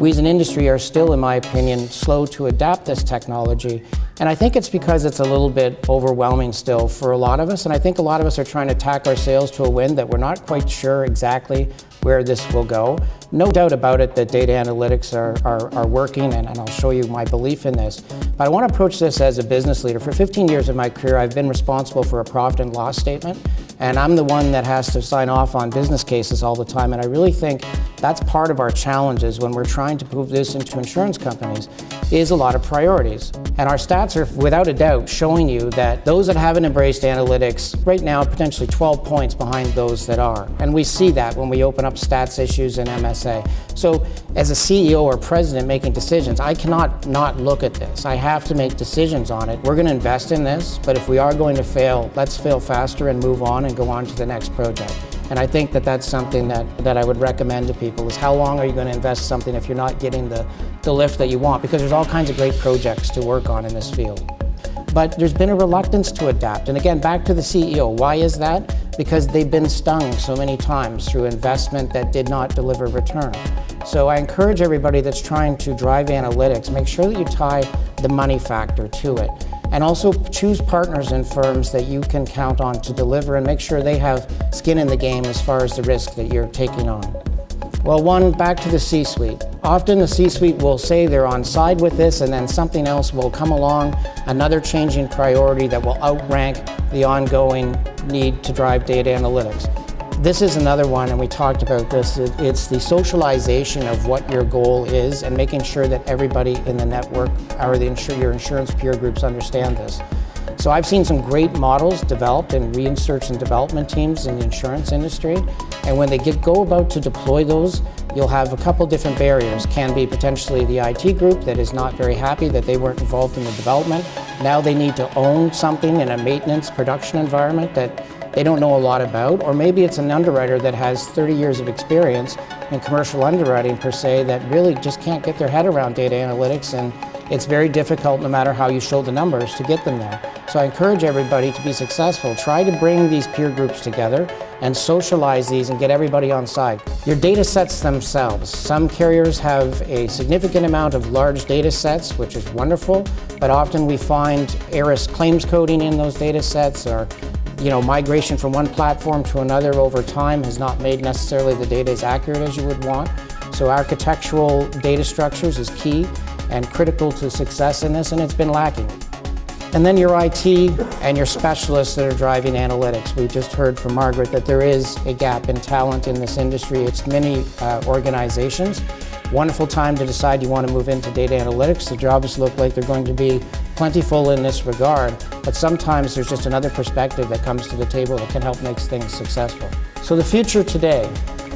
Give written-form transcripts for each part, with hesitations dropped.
we as an industry are still, in my opinion, slow to adapt this technology. And I think it's because it's a little bit overwhelming still for a lot of us. And I think a lot of us are trying to tack our sails to a wind that we're not quite sure exactly where this will go. No doubt about it that data analytics are working, and I'll show you my belief in this. But I want to approach this as a business leader. For 15 years of my career, I've been responsible for a profit and loss statement. And I'm the one that has to sign off on business cases all the time. And I really think that's part of our challenges when we're trying to move this into insurance companies, is a lot of priorities. And our stats are, without a doubt, showing you that those that haven't embraced analytics right now are potentially 12 points behind those that are. And we see that when we open up stats issues in MSA. So as a CEO or president making decisions, I cannot not look at this. I have to make decisions on it. We're going to invest in this, but if we are going to fail, let's fail faster and move on and go on to the next project. And I think that that's something that I would recommend to people, is how long are you going to invest something if you're not getting the lift that you want? Because there's all kinds of great projects to work on in this field. But there's been a reluctance to adapt. And again, back to the CEO. Why is that? Because they've been stung so many times through investment that did not deliver return. So I encourage everybody that's trying to drive analytics, make sure that you tie the money factor to it. And also choose partners and firms that you can count on to deliver, and make sure they have skin in the game as far as the risk that you're taking on. Well, one, back to the C-suite. Often the C-suite will say they're on side with this, and then something else will come along, another changing priority that will outrank the ongoing need to drive data analytics. This is another one, and we talked about this. It's the socialization of what your goal is and making sure that everybody in the network or your insurance peer groups understand this. So I've seen some great models developed in research and development teams in the insurance industry, and when they go about to deploy those, you'll have a couple different barriers. Can be potentially the IT group that is not very happy that they weren't involved in the development. Now they need to own something in a maintenance production environment that they don't know a lot about, or maybe it's an underwriter that has 30 years of experience in commercial underwriting per se that really just can't get their head around data analytics, and it's very difficult no matter how you show the numbers to get them there. So I encourage everybody to be successful. Try to bring these peer groups together and socialize these and get everybody on side. Your data sets themselves. Some carriers have a significant amount of large data sets, which is wonderful, but often we find errors claims coding in those data sets, or migration from one platform to another over time has not made necessarily the data as accurate as you would want. So architectural data structures is key and critical to success in this, and it's been lacking. And then your IT and your specialists that are driving analytics. We just heard from Margaret that there is a gap in talent in this industry. It's many organizations. Wonderful time to decide you want to move into data analytics. The jobs look like they're going to be plentiful in this regard, but sometimes there's just another perspective that comes to the table that can help make things successful. So the future today,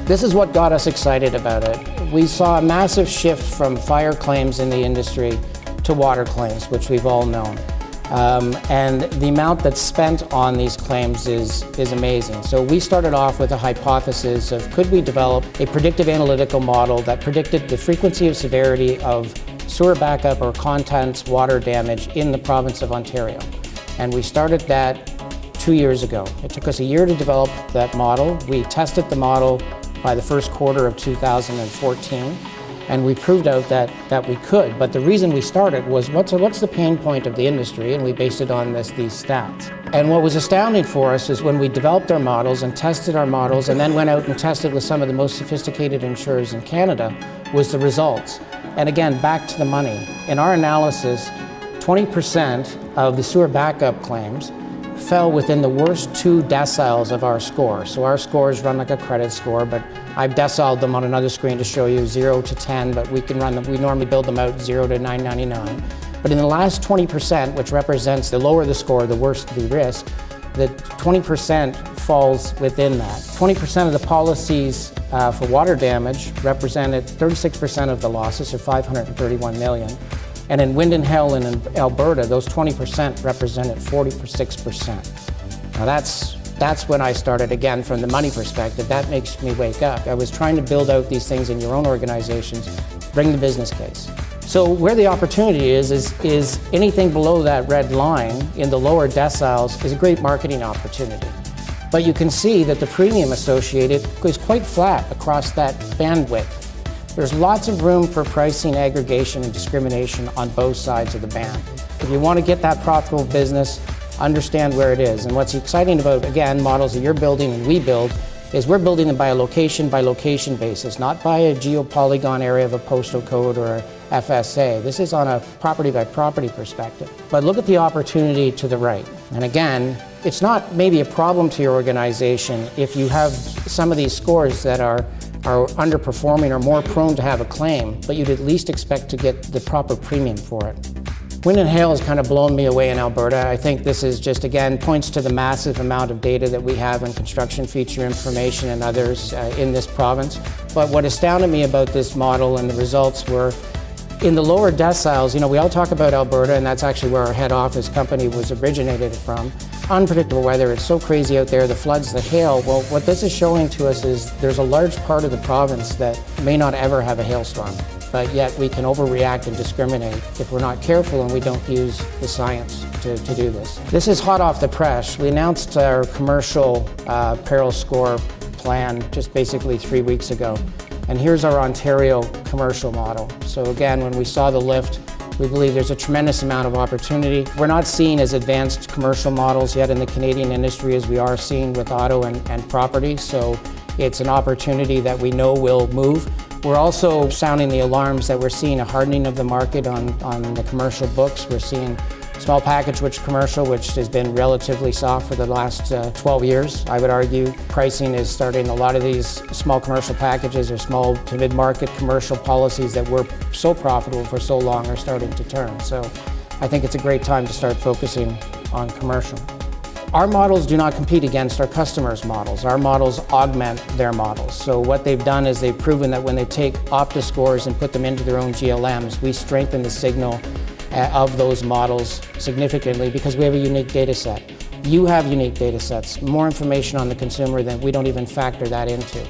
this is what got us excited about it. We saw a massive shift from fire claims in the industry to water claims, which we've all known. And the amount that's spent on these claims is amazing. So we started off with a hypothesis of, could we develop a predictive analytical model that predicted the frequency of severity of sewer backup or contents water damage in the province of Ontario. And we started that 2 years ago. It took us a year to develop that model. We tested the model by the first quarter of 2014. And we proved out that we could. But the reason we started was, what's the pain point of the industry? And we based it on these stats. And what was astounding for us is when we developed our models and tested our models and then went out and tested with some of the most sophisticated insurers in Canada, was the results. And again, back to the money. In our analysis, 20% of the sewer backup claims fell within the worst 2 deciles of our score. So our scores run like a credit score, but I've deciled them on another screen to show you 0 to 10, but we can run them, we normally build them out 0 to 999. But in the last 20%, which represents the lower the score, the worse the risk, the 20% falls within that. 20% of the policies for water damage represented 36% of the losses, or 531 million. And in wind and hail in Alberta, those 20% represented 46%. Now that's when I started, again, from the money perspective. That makes me wake up. I was trying to build out these things in your own organizations, bring the business case. So where the opportunity is anything below that red line in the lower deciles is a great marketing opportunity. But you can see that the premium associated is quite flat across that bandwidth. There's lots of room for pricing, aggregation, and discrimination on both sides of the band. If you want to get that profitable business, understand where it is. And what's exciting about, again, models that you're building and we build, is we're building them by location basis, not by a geopolygon area of a postal code or a FSA. This is on a property by property perspective. But look at the opportunity to the right. And again, it's not maybe a problem to your organization if you have some of these scores that are underperforming or more prone to have a claim, but you'd at least expect to get the proper premium for it. Wind and hail has kind of blown me away in Alberta. I think this is just, again, points to the massive amount of data that we have in construction feature information and others in this province. But what astounded me about this model and the results were in the lower deciles. You know, we all talk about Alberta, and that's actually where our head office company was originated from. Unpredictable weather, it's so crazy out there, the floods, the hail. Well, what this is showing to us is there's a large part of the province that may not ever have a hailstorm, but yet we can overreact and discriminate if we're not careful and we don't use the science to do this. This is hot off the press. We announced our commercial peril score plan just basically 3 weeks ago. And here's our Ontario commercial model. So again, when we saw the lift, we believe there's a tremendous amount of opportunity. We're not seeing as advanced commercial models yet in the Canadian industry as we are seeing with auto and property. So it's an opportunity that we know will move. We're also sounding the alarms that we're seeing a hardening of the market on the commercial books. We're seeing small package commercial, which has been relatively soft for the last 12 years, I would argue. Pricing is starting, a lot of these small commercial packages or small to mid-market commercial policies that were so profitable for so long are starting to turn. So I think it's a great time to start focusing on commercial. Our models do not compete against our customers' models. Our models augment their models. So what they've done is they've proven that when they take Opta scores and put them into their own GLMs, we strengthen the signal of those models significantly because we have a unique data set. You have unique data sets, more information on the consumer than we don't even factor that into.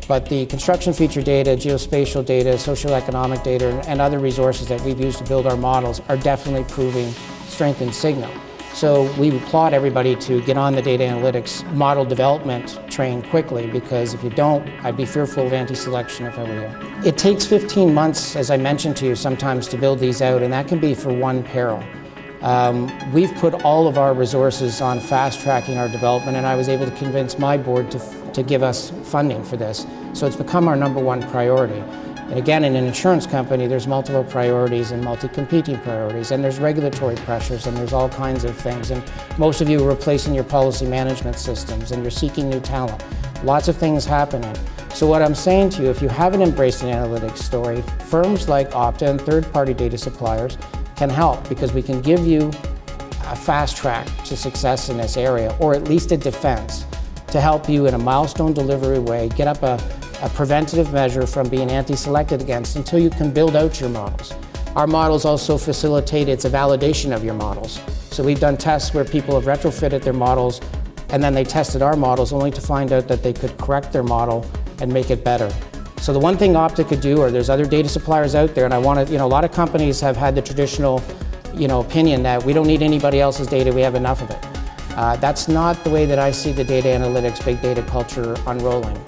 But the construction feature data, geospatial data, socioeconomic data, and other resources that we've used to build our models are definitely proving strength in signal. So we applaud everybody to get on the data analytics model development train quickly, because if you don't, I'd be fearful of anti-selection if I were you. It takes 15 months, as I mentioned to you, sometimes to build these out, and that can be for one peril. We've put all of our resources on fast-tracking our development, and I was able to convince my board to give us funding for this. So it's become our #1 priority. And again, in an insurance company, there's multiple priorities and multi-competing priorities, and there's regulatory pressures, and there's all kinds of things. And most of you are replacing your policy management systems, and you're seeking new talent. Lots of things happening. So what I'm saying to you, if you haven't embraced an analytics story, firms like Opta and third-party data suppliers can help, because we can give you a fast track to success in this area, or at least a defense, to help you in a milestone delivery way, get up a preventative measure from being anti-selected against until you can build out your models. Our models also facilitate, it's a validation of your models. So we've done tests where people have retrofitted their models, and then they tested our models only to find out that they could correct their model and make it better. So the one thing Opta could do, or there's other data suppliers out there, and I want to, a lot of companies have had the traditional, opinion that we don't need anybody else's data, we have enough of it. That's not the way that I see the data analytics, big data culture unrolling.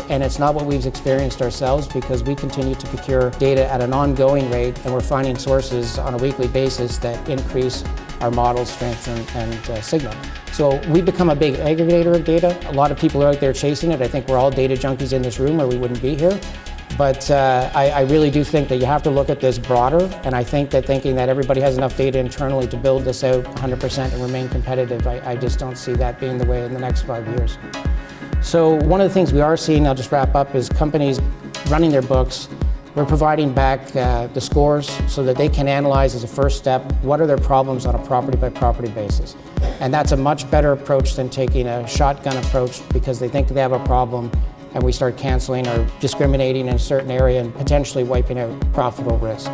And it's not what we've experienced ourselves, because we continue to procure data at an ongoing rate, and we're finding sources on a weekly basis that increase our model strength and signal. So we've become a big aggregator of data. A lot of people are out there chasing it. I think we're all data junkies in this room, or we wouldn't be here. But I really do think that you have to look at this broader, and I think that thinking that everybody has enough data internally to build this out 100% and remain competitive, I just don't see that being the way in the next 5 years. So one of the things we are seeing, I'll just wrap up, is companies running their books. We're providing back the scores so that they can analyze as a first step what are their problems on a property-by-property basis. And that's a much better approach than taking a shotgun approach because they think they have a problem and we start canceling or discriminating in a certain area and potentially wiping out profitable risks.